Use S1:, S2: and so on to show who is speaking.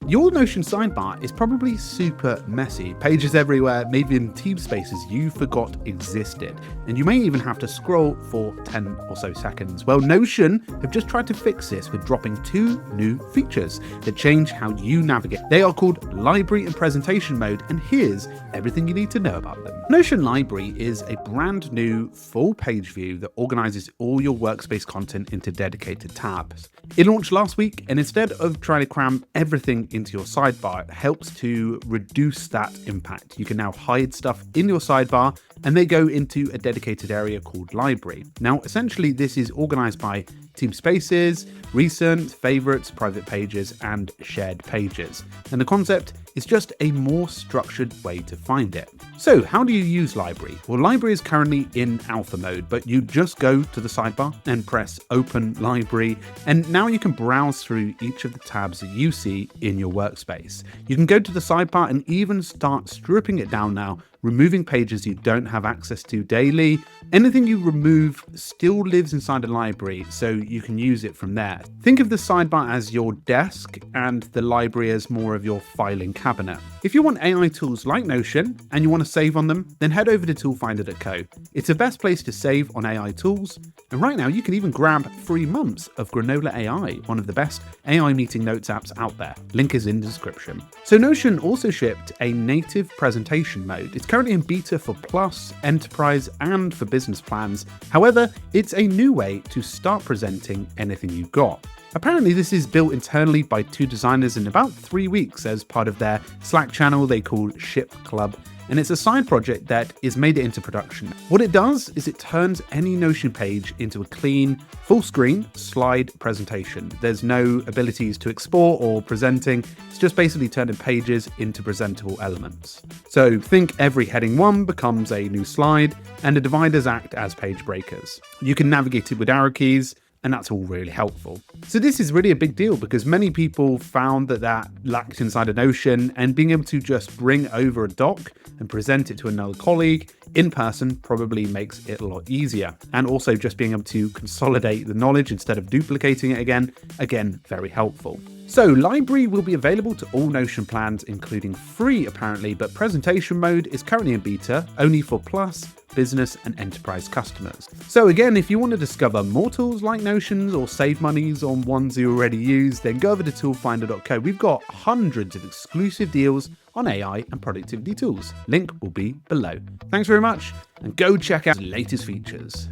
S1: Your Notion sidebar is probably super messy, pages everywhere, maybe in team spaces you forgot existed, and you may even have to scroll for 10 or so seconds. Well, Notion have just tried to fix this with dropping 2 new features that change how you navigate. They are called Library and Presentation Mode, and here's everything you need to know about them. Notion Library is a brand new full page view that organizes all your workspace content into dedicated tabs. It launched last week, and instead of trying to cram everything into your sidebar, it helps to reduce that impact. You can now hide stuff in your sidebar and they go into a dedicated area called Library. Now, essentially, this is organized by team spaces, recent, favorites, private pages, and shared pages. And the concept is just a more structured way to find it. So how do you use Library? Well, Library is currently in alpha mode, but you just go to the sidebar and press Open Library, and now you can browse through each of the tabs that you see in your workspace. You can go to the sidebar and even start stripping it down now, removing pages you don't have access to daily. Anything you remove still lives inside a library, so you can use it from there. Think of the sidebar as your desk and the library as more of your filing cabinet. If you want AI tools like Notion and you want to save on them, then head over to toolfinder.co. It's the best place to save on AI tools, and right now you can even grab 3 months of Granola AI, one of the best AI meeting notes apps out there. Link is in the description. So Notion also shipped a native presentation mode. It's currently in beta for Plus, Enterprise, and for business plans. However, it's a new way to start presenting anything you've got. Apparently, this is built internally by 2 designers in about 3 weeks as part of their Slack channel they call Ship Club, and it's a side project that is made it into production. What it does is it turns any Notion page into a clean, full screen slide presentation. There's no abilities to export or presenting. It's just basically turning pages into presentable elements. So think every heading 1 becomes a new slide, and the dividers act as page breakers. You can navigate it with arrow keys, and that's all really helpful. So this is really a big deal because many people found that lacked inside of Notion, and being able to just bring over a doc and present it to another colleague in person probably makes it a lot easier. And also just being able to consolidate the knowledge instead of duplicating it again, very helpful. So Library will be available to all Notion plans, including free apparently, but presentation mode is currently in beta only for Plus, business and enterprise customers. So again, if you want to discover more tools like Notions or save monies on ones you already use, then go over to toolfinder.co. We've got hundreds of exclusive deals on AI and productivity tools. Link will be below. Thanks very much, and go check out the latest features.